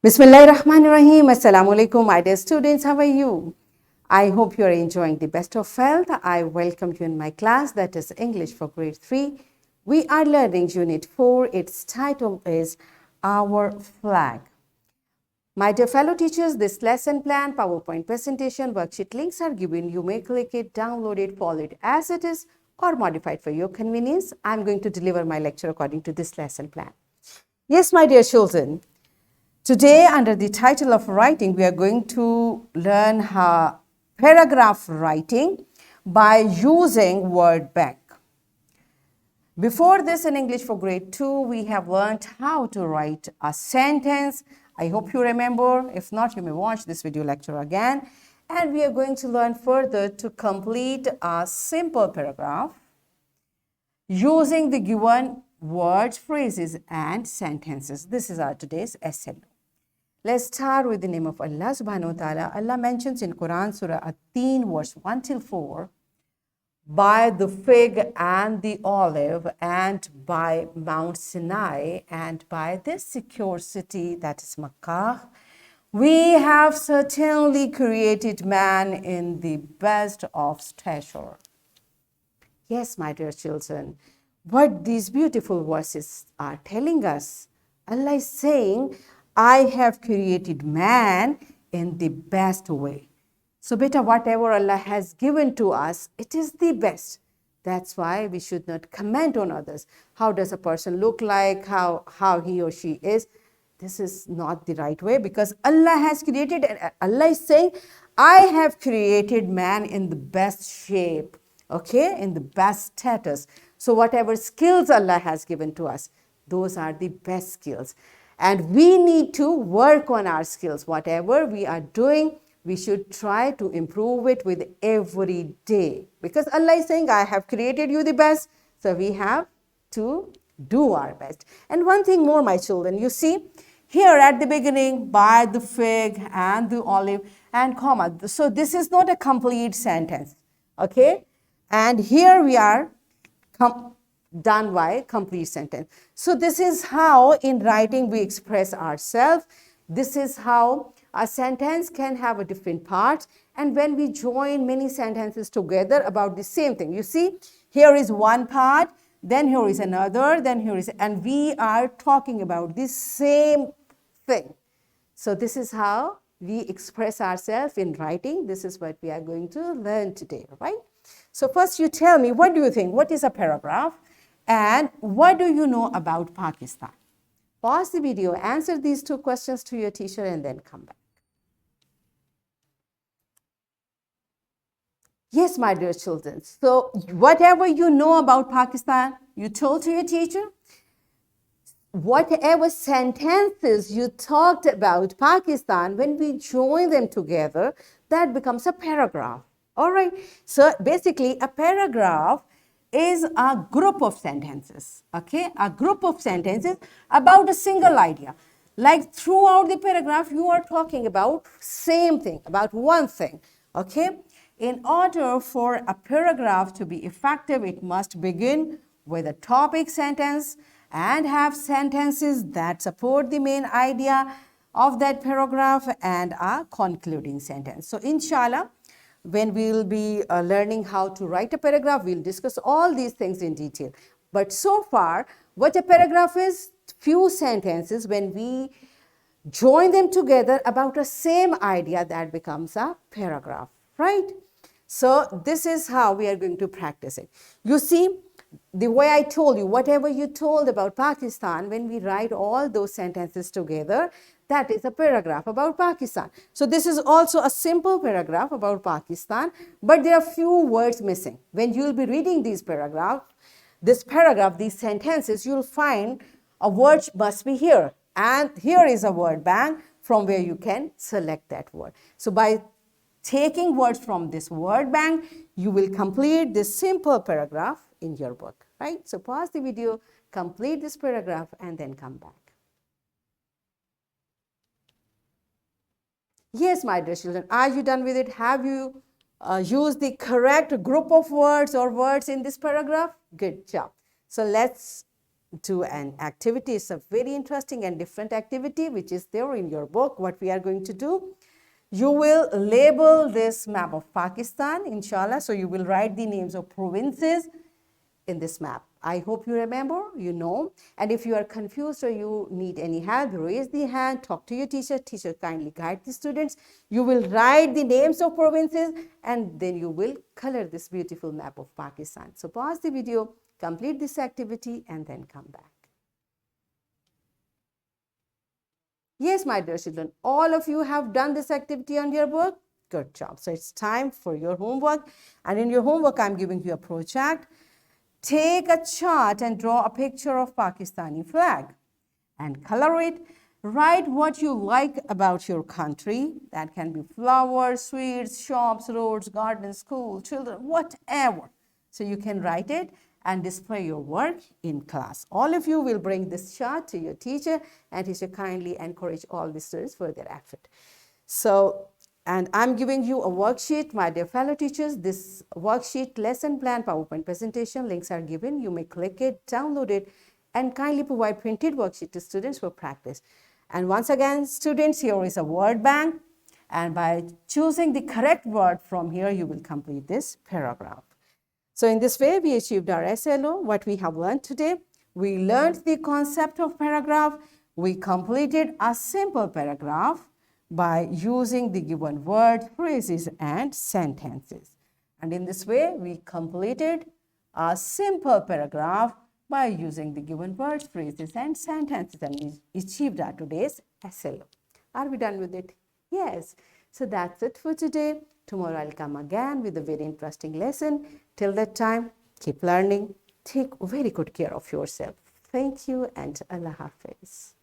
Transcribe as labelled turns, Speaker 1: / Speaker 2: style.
Speaker 1: Bismillahirrahmanirrahim. Assalamu alaikum, my dear students. How are you? I hope you are enjoying the best of health. I welcome you in my class, that is English for grade 3. We are learning Unit 4. Its title is Our Flag. My dear fellow teachers, this lesson plan, PowerPoint presentation, worksheet links are given. You may click it, download it, follow it as it is, or modify it for your convenience. I'm going to deliver my lecture according to this lesson plan. Yes, my dear children. Today, under the title of writing, we are going to learn how paragraph writing by using word bank. Before this, in English for grade 2, we have learned how to write a sentence. I hope you remember. If not, you may watch this video lecture again. And we are going to learn further to complete a simple paragraph using the given words, phrases, and sentences. This is our today's essay. Let's start with the name of Allah subhanahu wa ta'ala. Allah mentions in Quran Surah At-Teen verse 1 till 4, by the fig and the olive and by Mount Sinai and by this secure city that is Makkah, we have certainly created man in the best of stature. Yes, my dear children, what these beautiful verses are telling us, Allah is saying, I have created man in the best way. So beta, whatever Allah has given to us, it is the best. That's why we should not comment on others. How does a person look like, how he or she is? This is not the right way, because Allah has created, and Allah is saying, I have created man in the best shape, okay, in the best status. So whatever skills Allah has given to us, those are the best skills. And we need to work on our skills. Whatever we are doing, we should try to improve it with every day. Because Allah is saying, I have created you the best. So we have to do our best. And one thing more, my children, you see, here at the beginning, by the fig and the olive and comma. So this is not a complete sentence. Okay? And here we are done by complete sentence. So this is how in writing we express ourselves. This is how a sentence can have a different parts, and when we join many sentences together about the same thing, you see, here is one part, then here is another, then here is, and we are talking about the same thing. So this is how we express ourselves in writing. This is what we are going to learn today, right? So first you tell me, what do you think? What is a paragraph? And what do you know about Pakistan? Pause the video, answer these two questions to your teacher, and then come back. Yes, my dear children. So whatever you know about Pakistan, you told to your teacher. Whatever sentences you talked about Pakistan, when we join them together, that becomes a paragraph. All right. So basically, a paragraph is a group of sentences, okay? A group of sentences about a single idea. Like throughout the paragraph, you are talking about same thing, about one thing, okay? In order for a paragraph to be effective, it must begin with a topic sentence and have sentences that support the main idea of that paragraph and a concluding sentence. So inshallah, when we will be learning how to write a paragraph, we'll discuss all these things in detail. But so far, what a paragraph is, few sentences, when we join them together about a same idea, that becomes a paragraph, right? So this is how we are going to practice it. You see, the way I told you, whatever you told about Pakistan, when we write all those sentences together, that is a paragraph about Pakistan. So this is also a simple paragraph about Pakistan, but there are few words missing. When you will be reading these this paragraph, these sentences, you'll find a word must be here. And here is a word bank from where you can select that word. So by taking words from this word bank, you will complete this simple paragraph in your book, right? So pause the video, complete this paragraph, and then come back. Yes, my dear children, are you done with it? Have you used the correct group of words or words in this paragraph? Good job. So let's do an activity. It's a very interesting and different activity which is there in your book. What we are going to do, you will label this map of Pakistan, inshallah. So you will write the names of provinces in this map. I hope you remember, you know. And if you are confused or you need any help, raise the hand, talk to your teacher. Teacher kindly guide the students. You will write the names of provinces and then you will color this beautiful map of Pakistan. So pause the video, complete this activity and then come back. Yes, my dear children, all of you have done this activity on your book. Good job. So it's time for your homework. And in your homework, I'm giving you a project. Take a chart and draw a picture of Pakistani flag and color it. Write what you like about your country. That can be flowers, sweets, shops, roads, gardens, school, children, whatever. So you can write it and display your work in class. All of you will bring this chart to your teacher and teacher kindly encourage all the students for their effort. So, and I'm giving you a worksheet, my dear fellow teachers. This worksheet, lesson plan, PowerPoint presentation, links are given. You may click it, download it, and kindly provide printed worksheet to students for practice. And once again, students, here is a word bank. And by choosing the correct word from here, you will complete this paragraph. So in this way, we achieved our SLO. What we have learned today, we learned the concept of paragraph. We completed a simple paragraph by using the given word, phrases, and sentences. And in this way, we completed a simple paragraph by using the given words, phrases, and sentences, and we achieved our today's SLO. Are we done with it? Yes. So that's it for today. Tomorrow I'll come again with a very interesting lesson. Till that time, keep learning. Take very good care of yourself. Thank you and Allah Hafiz.